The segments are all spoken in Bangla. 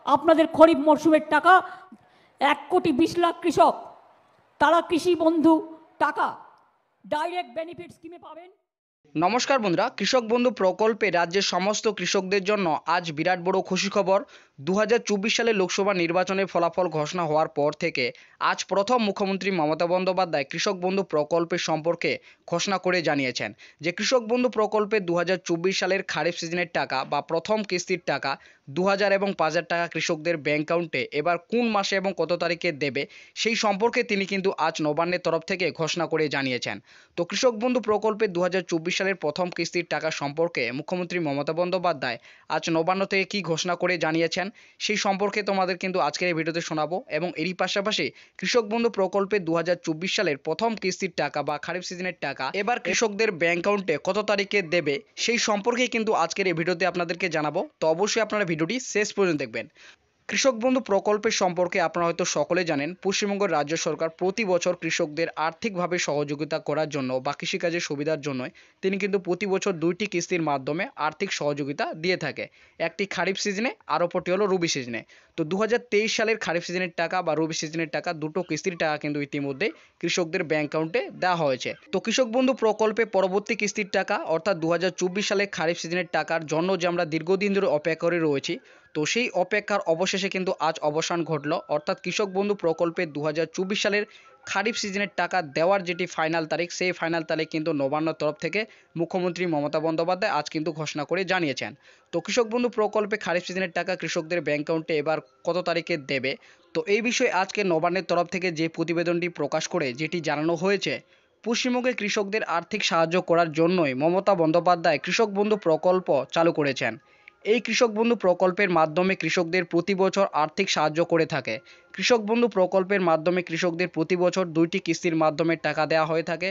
আপনাদের খরিফ মরশুমের টাকা 1,20,00,000 কৃষক তারা কৃষি বন্ধু টাকা ডাইরেক্ট বেনিফিট স্কিমে পাবেন। নমস্কার বন্ধুরা, কৃষক বন্ধু প্রকল্পে রাজ্যের সমস্ত কৃষকদের জন্য আজ বিরাট বড় খুশি খবর। 2024 সালে লোকসভা নির্বাচনের ফলাফল ঘোষণা হওয়ার পর থেকে আজ প্রথম মুখ্যমন্ত্রী মমতা বন্দ্যোপাধ্যায় কৃষক বন্ধু প্রকল্পের সম্পর্কে ঘোষণা করে জানিয়েছেন যে কৃষক বন্ধু প্রকল্পে 2024 সালের খারিফ সিজনের টাকা বা প্রথম কিস্তির টাকা 2000 এবং 5000 টাকা কৃষকদের ব্যাংক অ্যাকাউন্টে এবার কোন মাসে এবং কত তারিখে দেবে সেই সম্পর্কে তিনি কিন্তু আজ নবান্নের তরফ থেকে ঘোষণা করে জানিয়েছেন। তো কৃষক বন্ধু প্রকল্পে 2024 সালের প্রথম কিস্তির টাকা সম্পর্কে মুখ্যমন্ত্রী মমতা বন্দ্যোপাধ্যায় আজ নবান্ন থেকে কী ঘোষণা করে জানিয়েছেন সেই সম্পর্কে তোমাদের কিন্তু আজকের এই ভিডিওতে শোনাবো। এবং এরই পাশাপাশি কৃষক বন্ধু প্রকল্পে 2024 সালের প্রথম কিস্তির টাকা বা খারিফ সিজনের টাকা এবার কৃষকদের ব্যাংক অ্যাকাউন্টে কত তারিখে দেবে সেই সম্পর্কে কিন্তু আজকের এই ভিডিওতে আপনাদেরকে জানাবো। তো অবশ্যই আপনারা ভিডিওটি শেষ পর্যন্ত দেখবেন। কৃষক বন্ধু প্রকল্পের সম্পর্কে আপনারা হয়তো সকলে জানেন, পশ্চিমবঙ্গ রাজ্য সরকার প্রতি বছর কৃষকদের আর্থিকভাবে সহযোগিতা করার জন্য বা কৃষিকাজের সুবিধার জন্য তিনি কিন্তু প্রতি বছর 2টি কিস্তির মাধ্যমে আর্থিক সহযোগিতা দিয়ে থাকে। একটি খারিফ সিজনে আর অপরটি হলো রবি সিজনে। তো 2023 সালের খারিফ সিজনের টাকা বা রবি সিজনের টাকা দুটো কিস্তির টাকা কিন্তু ইতিমধ্যে কৃষকদের ব্যাংক অ্যাকাউন্টে দেওয়া হয়েছে। তো কৃষক বন্ধু প্রকল্পে পরবর্তী কিস্তির টাকা অর্থাৎ 2024 সালের খারিফ সিজনের টাকার জন্য যে আমরা দীর্ঘদিন ধরে অপেক্ষা করে রয়েছি, তো সেই অপেক্ষার অবশেষে কিন্তু আজ অবসান ঘটল। অর্থাৎ কৃষক বন্ধু প্রকল্পে 2024 সালের খারিফ সিজনের টাকা দেওয়ার যেটি ফাইনাল তারিখ, সেই ফাইনাল তারিখ কিন্তু নবান্নর তরফ থেকে মুখ্যমন্ত্রী মমতা বন্দ্যোপাধ্যায় আজ কিন্তু ঘোষণা করে জানিয়েছেন। তো কৃষক বন্ধু প্রকল্পে খারিফ সিজনের টাকা কৃষকদের ব্যাংক অ্যাকাউন্টে এবার কত তারিখে দেবে, তো এই বিষয়ে আজকে নবান্নের তরফ থেকে যে প্রতিবেদনটি প্রকাশ করে যেটি জানানো হয়েছে, পশ্চিমবঙ্গের কৃষকদের আর্থিক সাহায্য করার জন্যই মমতা বন্দ্যোপাধ্যায় কৃষক বন্ধু প্রকল্প চালু করেছেন। এই কৃষক বন্ধু প্রকল্পের মাধ্যমে কৃষকদের প্রতি বছর আর্থিক সাহায্য করে থাকে। কৃষক বন্ধু প্রকল্পের মাধ্যমে কৃষকদের প্রতি বছর 2টি কিস্তির মাধ্যমে টাকা দেওয়া হয়ে থাকে।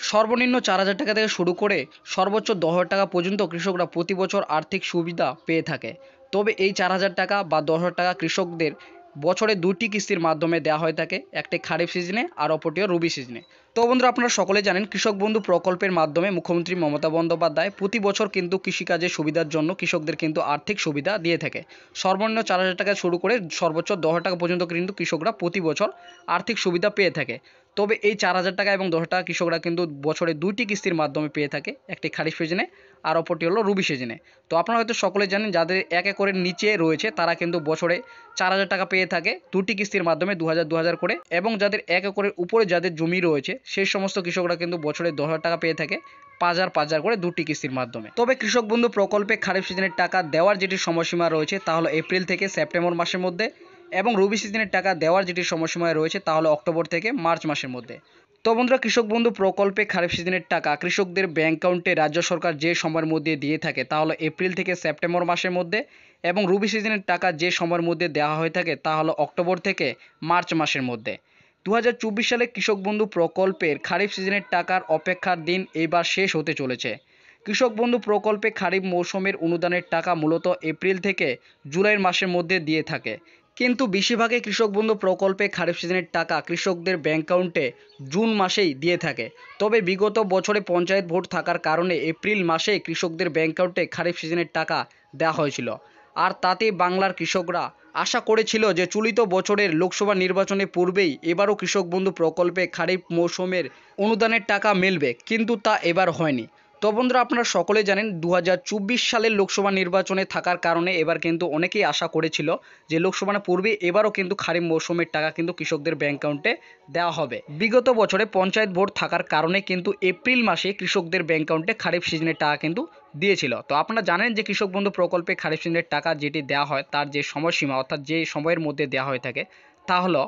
সর্বনিম্ন 4000 টাকা থেকে শুরু করে সর্বোচ্চ 10,000 টাকা পর্যন্ত কৃষকরা প্রতি বছর আর্থিক সুবিধা পেয়ে থাকে। তবে এই 4000 টাকা বা 10,000 টাকা কৃষকদের বছরে 2টি কিস্তির মাধ্যমে দেওয়া হয়ে থাকে, একটি খারিফ সিজনে আর অপরটিও রবি সিজনে। তো বন্ধুরা, আপনারা সকলে জানেন কৃষক বন্ধু প্রকল্পের মাধ্যমে মুখ্যমন্ত্রী মমতা বন্দ্যোপাধ্যায় প্রতি বছর কিন্তু কৃষিকাজের সুবিধার জন্য কৃষকদের কিন্তু আর্থিক সুবিধা দিয়ে থাকে। সর্বনিম্ন 4000 টাকা শুরু করে সর্বোচ্চ 10,000 টাকা পর্যন্ত কিন্তু কৃষকরা প্রতি বছর আর্থিক সুবিধা পেয়ে থাকে। তবে এই 4000 টাকা এবং 10,000 টাকা কৃষকরা কিন্তু বছরে 2টি কিস্তির মাধ্যমে পেয়ে থাকে, একটি খারিফ সিজনে আর অপরটি হলো রবি সিজনে। তো আপনারা হয়তো সকলে জানেন যাদের 1 একরের নিচে রয়েছে তারা কিন্তু বছরে 4000 টাকা পেয়ে থাকে 2টি কিস্তির মাধ্যমে 2000 করে, এবং যাদের 1 একরের উপরে যাদের জমি রয়েছে সেই সমস্ত কৃষকরা কিন্তু বছরে 10,000 টাকা পেয়ে থাকে 5000 করে 2টি কিস্তির মাধ্যমে। তবে কৃষক বন্ধু প্রকল্পে খারিফ সিজনের টাকা দেওয়ার যেটি সময়সীমা রয়েছে তা হলো এপ্রিল থেকে সেপ্টেম্বর মাসের মধ্যে, এবং রবি সিজনের টাকা দেওয়ার যেটি সময়সীমা রয়েছে তা হলো অক্টোবর থেকে মার্চ মাসের মধ্যে। তো বন্ধুরা, কৃষক বন্ধু প্রকল্পে খারিফ সিজনের টাকা কৃষকদের ব্যাংক অ্যাকাউন্টে রাজ্য সরকার যে সময়ের মধ্যে দিয়ে থাকে তা হলো এপ্রিল থেকে সেপ্টেম্বর মাসের মধ্যে, এবং রবি সিজনের টাকা যে সময়ের মধ্যে দেওয়া হয়ে থাকে তা হলো অক্টোবর থেকে মার্চ মাসের মধ্যে। 2024 সালে কৃষক বন্ধু প্রকল্পের খারিফ সিজনের টাকার অপেক্ষার দিন এবার শেষ হতে চলেছে। কৃষক বন্ধু প্রকল্পে খারিফ মৌসুমের অনুদানের টাকা মূলত এপ্রিল থেকে জুলাইয়ের মাসের মধ্যে দিয়ে থাকে, কিন্তু বেশিরভাগই কৃষক বন্ধু প্রকল্পে খারিফ সিজনের টাকা কৃষকদের ব্যাংক অ্যাকাউন্টে জুন মাসেই দিয়ে থাকে। তবে বিগত বছরে পঞ্চায়েত ভোট থাকার কারণে এপ্রিল মাসে কৃষকদের ব্যাংক অ্যাকাউন্টে খারিফ সিজনের টাকা দেওয়া হয়েছিল। আর তাতে বাংলার কৃষকরা আশা করেছিল যে চলিত বছরের লোকসভা নির্বাচনের পূর্বেই এবারও কৃষক বন্ধু প্রকল্পে খারিফ মৌসুমের অনুদানের টাকা মিলবে, কিন্তু তা এবার হয়নি। তো বন্ধুরা, আপনারা সকলে জানেন 2024 সালের লোকসভা নির্বাচনে থাকার কারণে এবার কিন্তু অনেকেই আশা করেছিল যে লোকসভা পূর্বে এবারও কিন্তু খারিফ মৌসুমের টাকা কিন্তু কৃষকদের ব্যাংক অ্যাকাউন্টে দেওয়া হবে। বিগত বছরে পঞ্চায়েত ভোট থাকার কারণে কিন্তু এপ্রিল মাসে কৃষকদের ব্যাংক অ্যাকাউন্টে খারিফ সিজনের টাকা কিন্তু দিয়েছিল। তো আপনারা জানেন যে কৃষক বন্ধু প্রকল্পে খারিফ সিজনের টাকা যেটি দেওয়া হয় তার যে সময়সীমা অর্থাৎ যে সময়ের মধ্যে দেওয়া হয়ে থাকে তা হলো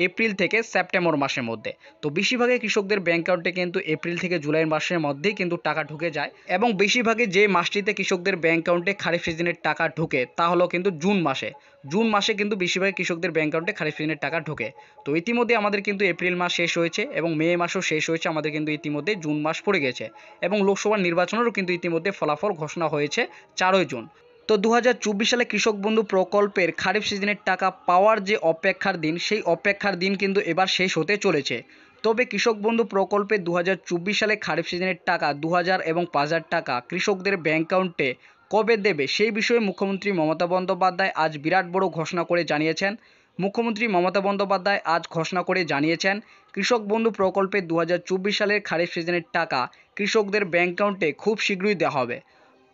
এপ্রিল থেকে সেপ্টেম্বর মাসের মধ্যে। তো বেশিরভাগই কৃষকদের ব্যাংক অ্যাকাউন্টে কিন্তু এপ্রিল থেকে জুলাই মাসের মধ্যেই কিন্তু টাকা ঢুকে যায়, এবং বেশিরভাগই যে মাসটিতে কৃষকদের ব্যাংক অ্যাকাউন্টে খারিফ সিজনের টাকা ঢুকে তা হলো কিন্তু জুন মাসে। জুন মাসে কিন্তু বেশিরভাগ কৃষকদের ব্যাংক অ্যাকাউন্টে খারিফ সিজনের টাকা ঢোকে। তো ইতিমধ্যে আমাদের কিন্তু এপ্রিল মাস শেষ হয়েছে এবং মে মাসও শেষ হয়েছে, আমাদের কিন্তু ইতিমধ্যে জুন মাস পড়ে গেছে, এবং লোকসভা নির্বাচনেরও কিন্তু ইতিমধ্যে ফলাফল ঘোষণা হয়েছে 4ই জুন। তো 2024 সালে কৃষক বন্ধু প্রকল্পের খারিফ সিজনের টাকা পাওয়ার যে অপেক্ষার দিন, সেই অপেক্ষার দিন কিন্তু এবার শেষ হতে চলেছে। তবে কৃষক বন্ধু প্রকল্পে 2024 সালে খারিফ সিজনের টাকা 2000 এবং 5000 টাকা কৃষকদের ব্যাংক অ্যাকাউন্টে কবে দেবে সেই বিষয়ে মুখ্যমন্ত্রী মমতা বন্দ্যোপাধ্যায় আজ বিরাট বড় ঘোষণা করে জানিয়েছেন। মুখ্যমন্ত্রী মমতা বন্দ্যোপাধ্যায় আজ ঘোষণা করে জানিয়েছেন কৃষক বন্ধু প্রকল্পে 2024 সালের খারিফ সিজনের টাকা কৃষকদের ব্যাংক অ্যাকাউন্টে খুব শীঘ্রই দেওয়া হবে।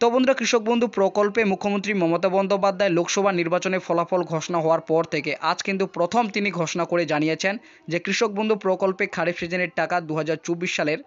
তো বন্ধুরা, কৃষক বন্ধু প্রকল্পে মুখ্যমন্ত্রী মমতা বন্দ্যোপাধ্যায় লোকসভা নির্বাচনে ফলাফল ঘোষণা হওয়ার পর থেকে আজ কিন্তু প্রথম তিনি ঘোষণা করে জানিয়েছেন যে কৃষক বন্ধু প্রকল্পে খারিফ সিজনের টাকা 2024 সালের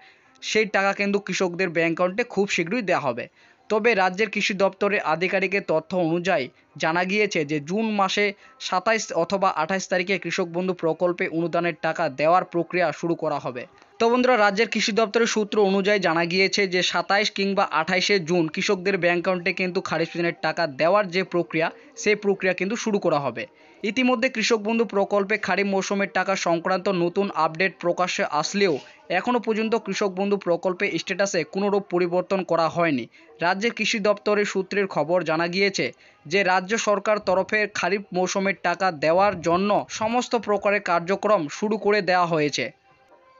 সেই টাকা কিন্তু কৃষকদের ব্যাংক অ্যাকাউন্টে খুব শীঘ্রই দেওয়া হবে। তবে রাজ্যের কৃষি দপ্তরের আধিকারিকের তথ্য অনুযায়ী জানা গিয়েছে যে জুন মাসে 27 অথবা 28 তারিখে কৃষক বন্ধু প্রকল্পে অনুদানের টাকা দেওয়ার প্রক্রিয়া শুরু করা হবে। তো বন্ধুরা, রাজ্যের কৃষি দপ্তরের সূত্র অনুযায়ী জানা গিয়েছে যে 27 কিংবা 28শে জুন কৃষকদের ব্যাংক অ্যাকাউন্টে কিন্তু খারিফ সিজনের টাকা দেওয়ার যে প্রক্রিয়া সেই প্রক্রিয়া কিন্তু শুরু করা হবে। ইতিমধ্যে কৃষক বন্ধু প্রকল্পে খারিফ মৌসুমের টাকা সংক্রান্ত নতুন আপডেট প্রকাশ্যে আসলেও এখনও পর্যন্ত কৃষক বন্ধু প্রকল্পে স্ট্যাটাসে কোনোরূপ পরিবর্তন করা হয়নি। রাজ্যের কৃষি দপ্তরের সূত্রের খবর জানা গিয়েছে যে রাজ্য সরকার তরফে খারিফ মৌসুমের টাকা দেওয়ার জন্য সমস্ত প্রকারের কার্যক্রম শুরু করে দেওয়া হয়েছে।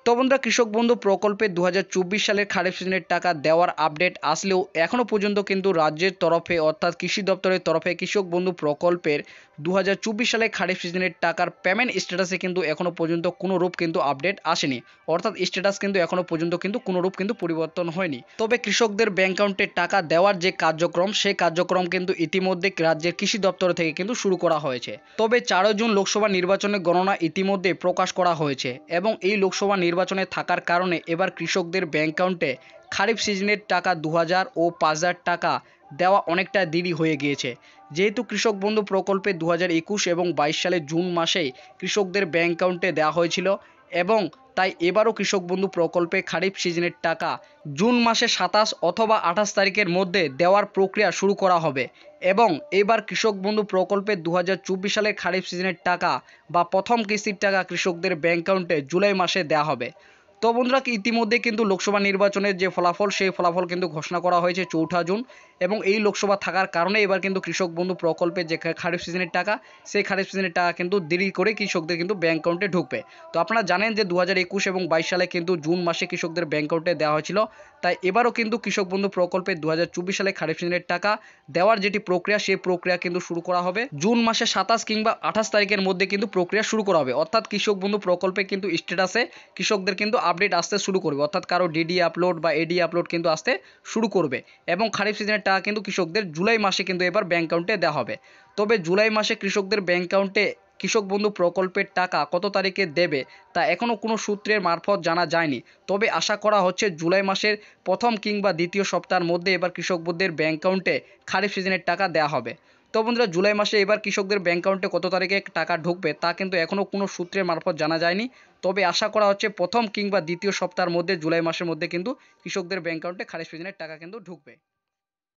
তো বন্ধুরা, কৃষক বন্ধু প্রকল্পে 2024 সালের খারিফ সিজনের টাকা দেওয়ার আপডেট আসলেও এখনও পর্যন্ত কিন্তু রাজ্যের তরফে অর্থাৎ কৃষি দপ্তরের তরফে কৃষক বন্ধু প্রকল্পের 2024 সালের খারিফ সিজনের টাকার পেমেন্ট স্ট্যাটাসে কিন্তু এখনও পর্যন্ত কোনো রূপ কিন্তু আপডেট আসেনি, অর্থাৎ স্ট্যাটাস কিন্তু এখনও পর্যন্ত কিন্তু কোনো রূপ কিন্তু পরিবর্তন হয়নি। তবে কৃষকদের ব্যাংক অ্যাকাউন্টে টাকা দেওয়ার যে কার্যক্রম সেই কার্যক্রম কিন্তু ইতিমধ্যে রাজ্যের কৃষি দপ্তর থেকে কিন্তু শুরু করা হয়েছে। তবে 4 জুন লোকসভা নির্বাচনের গণনা ইতিমধ্যে প্রকাশ করা হয়েছে এবং এই লোকসভা নির্বাচনে থাকার কারণে এবার কৃষকদের ব্যাংক অ্যাকাউন্টে খারিফ সিজনের টাকা 2000 ও 5000 টাকা দেওয়া অনেকটা দেরি হয়ে গিয়েছে। যেহেতু কৃষক বন্ধু প্রকল্পে 2021 এবং 22 সালে জুন মাসেই কৃষকদের ব্যাংক অ্যাকাউন্টে দেওয়া হয়েছিল এবং তাই এবারও কৃষক বন্ধু প্রকল্পে খারিফ সিজনের টাকা জুন মাসে 27 অথবা 28 তারিখের মধ্যে দেওয়ার প্রক্রিয়া শুরু করা হবে এবং এবার কৃষক বন্ধু প্রকল্পে 2024 সালের খারিফ সিজনের টাকা বা প্রথম কিস্তির টাকা কৃষকদের ব্যাংক অ্যাকাউন্টে জুলাই মাসে দেওয়া হবে। তো বন্ধুরা, ইতিমধ্যে কিন্তু লোকসভা নির্বাচনের যে ফলাফল সেই ফলাফল কিন্তু ঘোষণা করা হয়েছে 4 জুন এবং এই লোকসভা থাকার কারণে এবার কিন্তু কৃষক বন্ধু প্রকল্পের যে খারিফ সিজনের টাকা সেই খারিফ সিজনের টাকা কিন্তু দেরি করে কৃষকদের কিন্তু ব্যাংক অ্যাকাউন্টে ঢুকবে। তো আপনারা জানেন যে 2021 এবং 22 সালে কিন্তু জুন মাসে কৃষকদের ব্যাংক অ্যাকাউন্টে দেওয়া হয়েছিল, তাই এবারও কিন্তু কৃষক বন্ধু প্রকল্পে 2024 সালে খারিফ সিজনের টাকা দেওয়ার যেটি প্রক্রিয়া সেই প্রক্রিয়া কিন্তু শুরু করা হবে জুন মাসে 27 কিংবা 28 তারিখের মধ্যে কিন্তু প্রক্রিয়া শুরু করা হবে। অর্থাৎ কৃষক বন্ধু প্রকল্পে কিন্তু স্ট্যাটাসে কৃষকদের কিন্তু আপডেট আসতে শুরু করবে, অর্থাৎ কারো ডিডি আপলোড বা এডি আপলোড কিন্তু আসতে শুরু করবে এবং খারিফ সিজনের টাকা কিন্তু কৃষকদের জুলাই মাসে কিন্তু এবার ব্যাংক অ্যাকাউন্টে দেওয়া হবে। তবে জুলাই মাসে কৃষকদের ব্যাংক অ্যাকাউন্টে কৃষক বন্ধু প্রকল্পের টাকা কত তারিখে দেবে তা এখনও কোনো সূত্রের মারফত জানা যায়নি। তবে আশা করা হচ্ছে জুলাই মাসের প্রথম কিংবা দ্বিতীয় সপ্তাহের মধ্যে এবার কৃষকদের ব্যাংক অ্যাকাউন্টে খারিফ সিজনের টাকা দেওয়া হবে। তো বন্ধুরা, জুলাই মাসে এবার কৃষকদের ব্যাংক অ্যাকাউন্টে কত তারিখে টাকা ঢুকবে তা কিন্তু এখনও কোনো সূত্রের মারফত জানা যায়নি। তবে আশা করা হচ্ছে প্রথম কিংবা দ্বিতীয় সপ্তাহের মধ্যে জুলাই মাসের মধ্যে কিন্তু কৃষকদের ব্যাংক অ্যাকাউন্টে খারিফ সিজনের টাকা কিন্তু ঢুকবে।